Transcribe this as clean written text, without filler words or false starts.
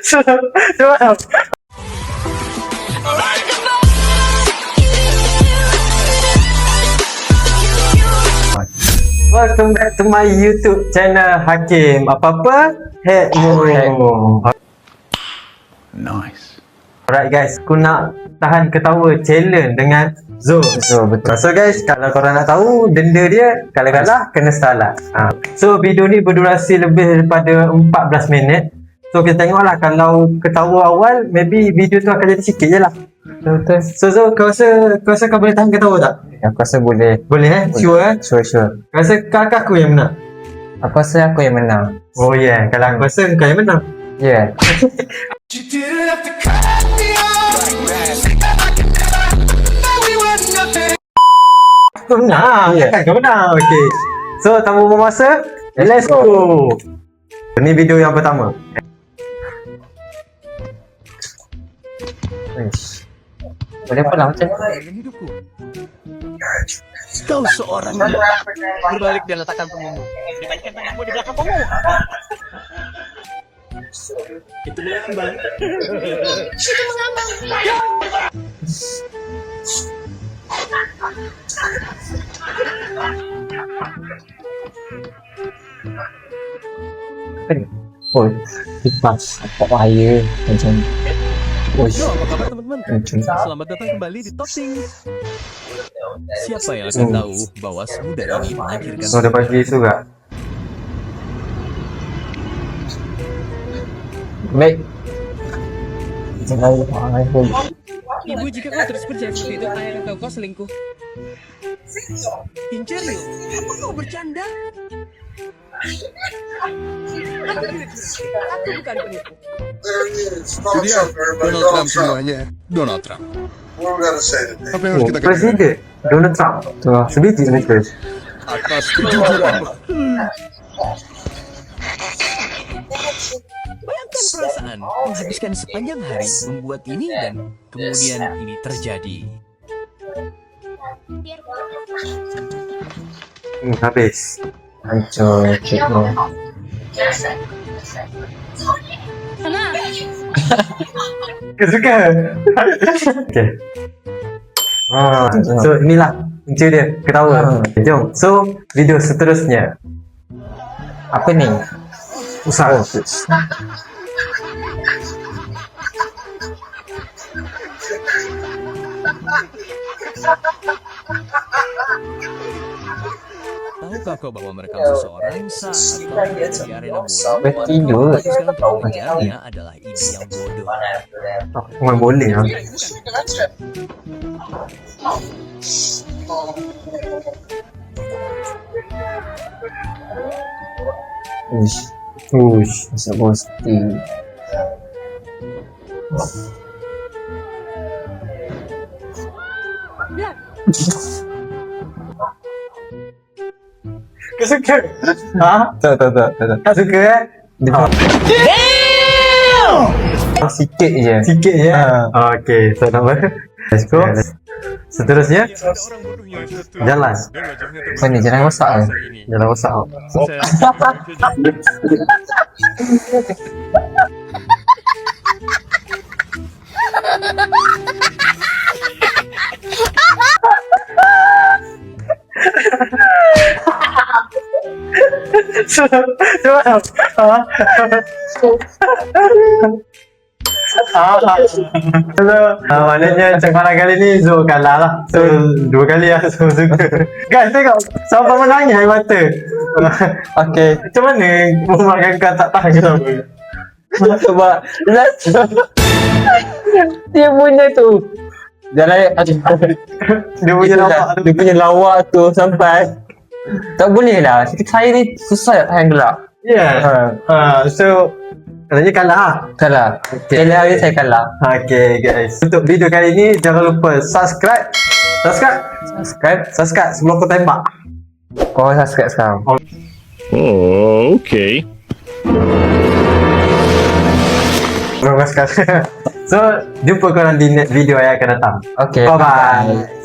Coba. Welcome back to my YouTube channel Hakim. Apa-apa? Head mo. Nice. Alright guys, aku nak tahan ketawa challenge dengan Zo. Betul. So guys, kalau korang nak tahu denda dia, kalau kalah kena salah. So video ni berdurasi lebih daripada 14 minit. So kita tengoklah, kalau ketawa awal, maybe video tu akan jadi sikit je lah. Betul. So Zo, kau rasa kau boleh tahan ketawa tak? Aku rasa boleh. Boleh Sure Sure. Kau rasa kakak aku yang menang? Aku rasa aku yang menang. Oh yeah, kalau aku rasa kau yang menang. Yeah. Aku menang. Kan kau menang. Okay. So tanpa buang masa, let's go. Ini video yang pertama. Boleh apa lah macam Dengan hidupku. Kau seorang berbalik dan letakkan punggungmu. Dibalikan tanganmu di belakang punggung. Itu boleh kembali. Itu mengambang. apa ni? Oh, kipas apa air macam. Yo, apa kabar teman-teman? Macam. Selamat datang kembali di Top Things. Siapa yang akan tahu bahwa semudah ini mengakhirkan So ada bagi juga. Baik. Jangan lupa aku. Ibu, jika kau terus berjalan seperti itu, ayah akan tahu kau selingkuh. Incerio. Apa kau bercanda? Aku bukan penipu. Itu dia, Donald Trump semuanya. Donald Trump. What we gotta say today? Apa yang harus kita katakan? Presiden Donald Trump. Tu lah. Sebiji ni guys. Atas kejujuran. Bayangkan perasaan menghabiskan sepanjang hari membuat ini dan kemudian ini terjadi. Habis. Hancur cikgu. Sana. Kau suka? Okay. So inilah punca dia, ketawa. Jom. So video seterusnya. Apa ni? Usah. Tahukah kau bahwa merekam seseorang saat atau di arena bola? Bertidur. Sekarang pengajarnya adalah ide yang bodoh. Main boleh lah. Ush, masa bosti. Kau suka? Ha? Tak. Tak suka Damn! Sikit je. Sikit je. Okay, so nama. Let's go. Seterusnya, jalan. Apa ni? Jalan rosak ke? Jalan rosak. Coba. Maknanya cakaran kali ni Zo kalah lah. So 2 kali lah Zo suka. Guys tengok, sampai menangis air mata. Okay, macam mana memakan kau tak tahan ke sama? Sebab dia punya tu jalan Dia punya lawak tu. Dia punya lawak tu sampai tak boleh lah. Saya ni susah nak tahan gelak. Yeah. So katanya kalah lah. Kalah. Kali hari saya kalah. Okay guys, untuk video kali ni jangan lupa subscribe sebelum aku tembak. Kau subscribe sekarang. Oh, okay. So jumpa korang di next video yang akan datang. Okay. Bye bye.